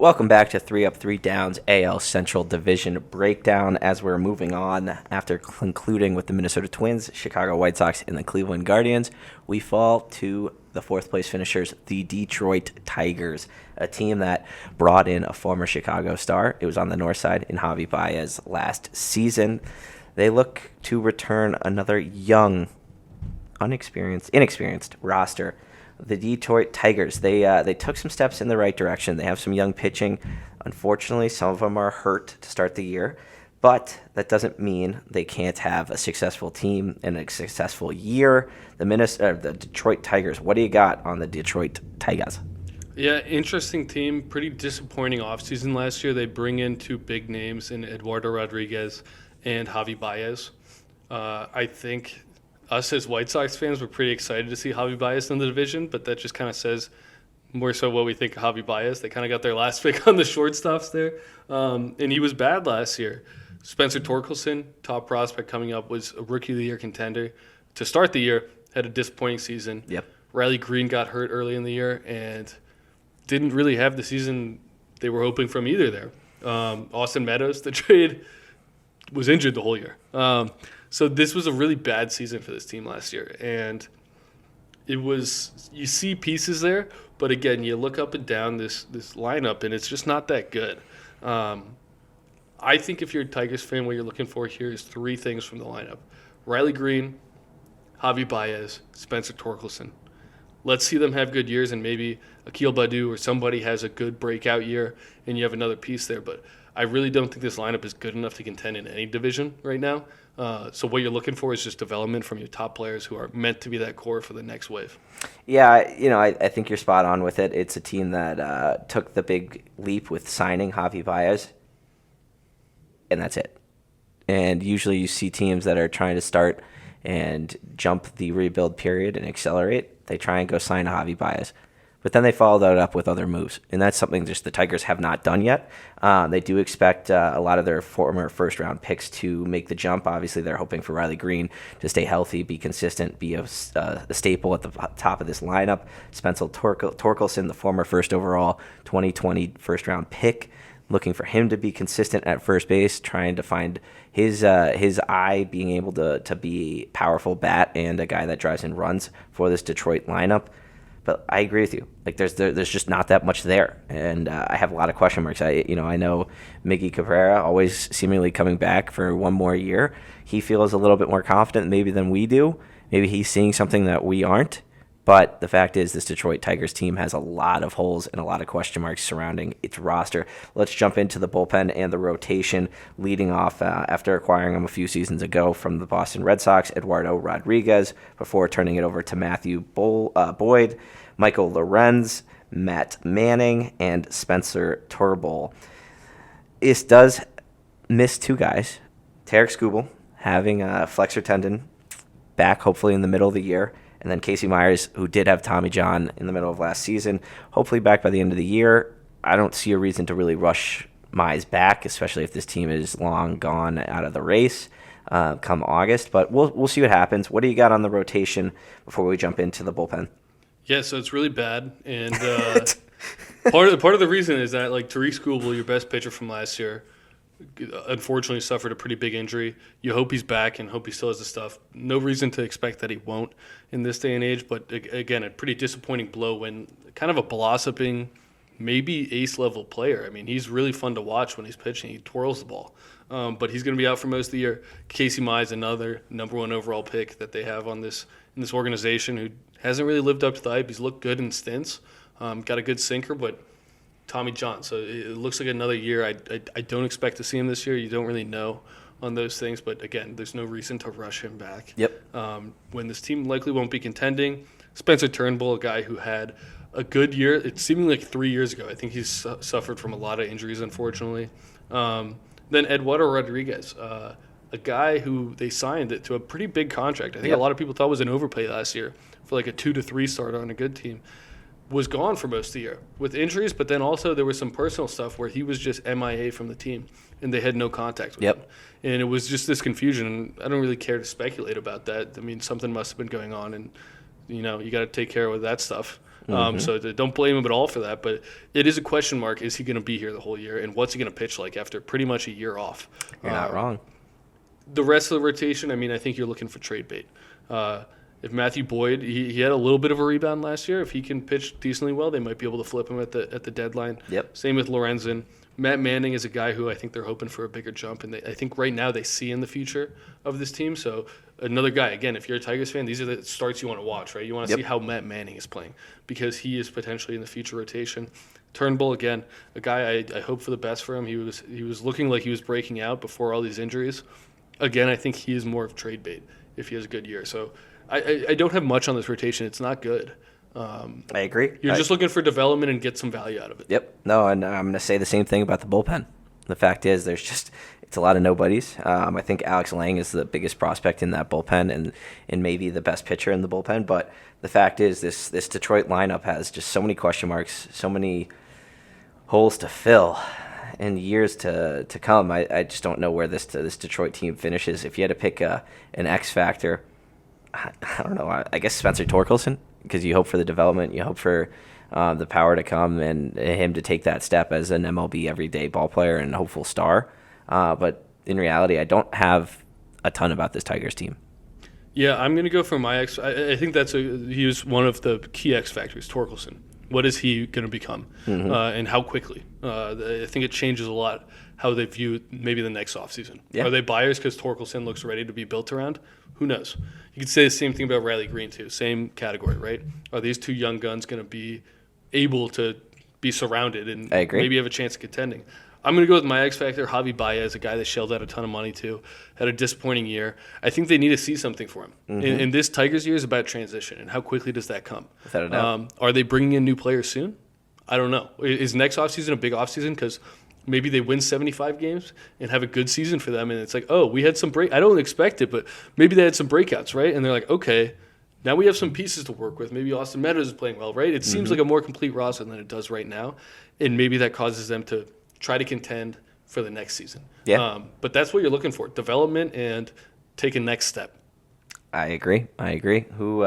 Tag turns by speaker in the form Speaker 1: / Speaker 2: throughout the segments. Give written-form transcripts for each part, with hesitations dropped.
Speaker 1: Welcome back to 3 Up, 3 Downs AL Central Division breakdown as we're moving on after concluding with the Minnesota Twins, Chicago White Sox, and the Cleveland Guardians. We fall to the fourth place finishers, the Detroit Tigers, a team that brought in a former Chicago star. It was on the north side in Javy Baez last season. They look to return another young, inexperienced roster. The Detroit Tigers, they took some steps in the right direction. They have some young pitching. Unfortunately, some of them are hurt to start the year, but that doesn't mean they can't have a successful team and a successful year. The Detroit Tigers, what do you got on the Detroit Tigers?
Speaker 2: Yeah, interesting team. Pretty disappointing offseason last year. They bring in two big names in Eduardo Rodriguez and Javy Baez. I think us as White Sox fans were pretty excited to see Javy Baez in the division, but that just kind of says more so what we think of Javy Baez. They kind of got their last pick on the shortstops there, and he was bad last year. Spencer Torkelson, top prospect coming up, was a Rookie of the Year contender. To start the year, had a disappointing season.
Speaker 1: Yep.
Speaker 2: Riley Green got hurt early in the year and didn't really have the season they were hoping from either there. Austin Meadows, the trade, was injured the whole year. So this was a really bad season for this team last year. And you see pieces there, but again, you look up and down this lineup, and it's just not that good. I think if you're a Tigers fan, what you're looking for here is three things from the lineup. Riley Green, Javy Baez, Spencer Torkelson. Let's see them have good years, and maybe Akil Baddoo or somebody has a good breakout year, and you have another piece there. But I really don't think this lineup is good enough to contend in any division right now. So what you're looking for is just development from your top players who are meant to be that core for the next wave.
Speaker 1: Yeah, I think you're spot on with it. It's a team that took the big leap with signing Javy Baez, and that's it. And usually you see teams that are trying to start and jump the rebuild period and accelerate. They try and go sign Javy Baez. But then they follow that up with other moves, and that's something just the Tigers have not done yet. They do expect a lot of their former first-round picks to make the jump. Obviously, they're hoping for Riley Green to stay healthy, be consistent, be a staple at the top of this lineup. Spencer Torkelson, the former first overall 2020 first-round pick, looking for him to be consistent at first base, trying to find his eye, being able to be a powerful bat and a guy that drives in runs for this Detroit lineup. But I agree with you. Like there's just not that much there, and I have a lot of question marks. I know Miggy Cabrera always seemingly coming back for one more year. He feels a little bit more confident maybe than we do. Maybe he's seeing something that we aren't. But the fact is, this Detroit Tigers team has a lot of holes and a lot of question marks surrounding its roster. Let's jump into the bullpen and the rotation, leading off after acquiring him a few seasons ago from the Boston Red Sox, Eduardo Rodriguez, before turning it over to Matthew Boyd, Michael Lorenz, Matt Manning, and Spencer Turnbull. This does miss two guys. Tarek Skubal having a flexor tendon back hopefully in the middle of the year. And then Casey Myers, who did have Tommy John in the middle of last season, hopefully back by the end of the year. I don't see a reason to really rush Mize back, especially if this team is long gone out of the race come August. But we'll see what happens. What do you got on the rotation before we jump into the bullpen?
Speaker 2: Yeah, so it's really bad. And part of the reason is that, like, Tariq Skubal, your best pitcher from last year, unfortunately suffered a pretty big injury. You hope he's back and hope he still has the stuff. No reason to expect that he won't in this day and age, but again, a pretty disappointing blow when kind of a blossoming, maybe ace-level player. I mean, he's really fun to watch when he's pitching. He twirls the ball. But he's going to be out for most of the year. Casey Mize, another number one overall pick that they have in this organization, who hasn't really lived up to the hype. He's looked good in stints. Got a good sinker, but Tommy John. So it looks like another year. I don't expect to see him this year. You don't really know on those things. But, again, there's no reason to rush him back.
Speaker 1: Yep.
Speaker 2: When this team likely won't be contending. Spencer Turnbull, a guy who had a good year. It's seemingly like 3 years ago. I think he's suffered from a lot of injuries, unfortunately. Then Eduardo Rodriguez, a guy who they signed to a pretty big contract. I think a lot of people thought was an overpay last year for like a 2 to 3 starter on a good team. Was gone for most of the year with injuries, but then also there was some personal stuff where he was just MIA from the team, and they had no contact with him. And it was just this confusion, and I don't really care to speculate about that. I mean, something must have been going on, and, you got to take care of that stuff. So don't blame him at all for that. But it is a question mark. Is he going to be here the whole year? And what's he going to pitch like after pretty much a year off?
Speaker 1: You're not wrong.
Speaker 2: The rest of the rotation, I think you're looking for trade bait. If Matthew Boyd, he had a little bit of a rebound last year. If he can pitch decently well, they might be able to flip him at the deadline.
Speaker 1: Yep.
Speaker 2: Same with Lorenzen. Matt Manning is a guy who I think they're hoping for a bigger jump, and I think right now they see in the future of this team. So another guy, again, if you're a Tigers fan, these are the starts you want to watch, right? You want to see how Matt Manning is playing because he is potentially in the future rotation. Turnbull, again, a guy I hope for the best for him. He was looking like he was breaking out before all these injuries. Again, I think he is more of trade bait if he has a good year. So I don't have much on this rotation. It's not good.
Speaker 1: I agree.
Speaker 2: You're just looking for development and get some value out of it.
Speaker 1: Yep. No, and I'm going to say the same thing about the bullpen. The fact is, it's a lot of nobodies. I think Alex Lang is the biggest prospect in that bullpen and maybe the best pitcher in the bullpen. But the fact is, this Detroit lineup has just so many question marks, so many holes to fill in years to come. I just don't know where this Detroit team finishes. If you had to pick an X factor, I don't know. I guess Spencer Torkelson, because you hope for the development, you hope for the power to come and him to take that step as an MLB everyday ball player and hopeful star. But in reality, I don't have a ton about this Tigers team.
Speaker 2: Yeah, I'm going to go for my X. I think he was one of the key X factors, Torkelson. What is he going to become, and how quickly? I think it changes a lot how they view maybe the next offseason. Yeah. Are they buyers because Torkelson looks ready to be built around? Who knows? You could say the same thing about Riley Green, too. Same category, right? Are these two young guns going to be able to be surrounded and maybe have a chance of contending? I'm going to go with my X factor, Javy BAEZ, a guy that shelled out a ton of money, too. Had a disappointing year. I think they need to see something for him. And this Tigers year is about transition, and how quickly does that come?
Speaker 1: Without a doubt.
Speaker 2: Are they bringing in new players soon? I don't know. Is next offseason a big offseason? Because maybe they win 75 games and have a good season for them, and it's like, oh, we had some break. I don't expect it, but maybe they had some breakouts, right? And they're like, okay, now we have some pieces to work with. Maybe Austin Meadows is playing well, right? It seems like a more complete roster than it does right now, and maybe that causes them to try to contend for the next season.
Speaker 1: Yeah.
Speaker 2: But that's what you're looking for, development and take a next step.
Speaker 1: I agree. Who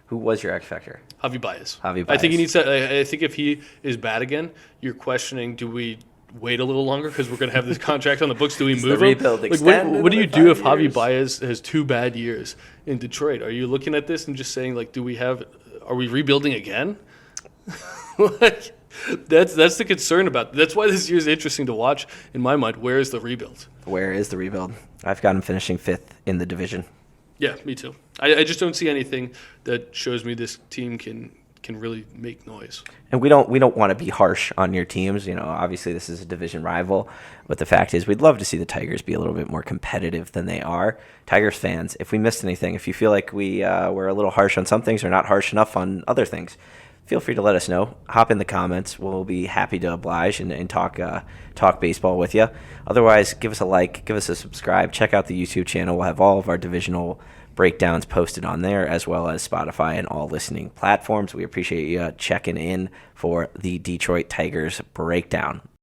Speaker 1: was your X factor?
Speaker 2: Javy BAEZ.
Speaker 1: Javy BAEZ.
Speaker 2: I think he needs to. I think if he is bad again, you're questioning: do we wait a little longer because we're going to have this contract on the books? Do we move him? What do you do if Javy BAEZ has 2 bad years in Detroit? Are you looking at this and just saying like, are we rebuilding again? That's the concern about. That's why this year is interesting to watch in my mind. Where is the rebuild?
Speaker 1: Where is the rebuild? I've got him finishing 5th in the division.
Speaker 2: Yeah, me too. I just don't see anything that shows me this team can really make noise.
Speaker 1: And we don't want to be harsh on your teams. Obviously this is a division rival, but the fact is we'd love to see the Tigers be a little bit more competitive than they are. Tigers fans, if we missed anything, if you feel like we're a little harsh on some things or not harsh enough on other things, feel free to let us know. Hop in the comments. We'll be happy to oblige and talk baseball with you. Otherwise, give us a like, give us a subscribe. Check out the YouTube channel. We'll have all of our divisional breakdowns posted on there, as well as Spotify and all listening platforms. We appreciate you checking in for the Detroit Tigers breakdown.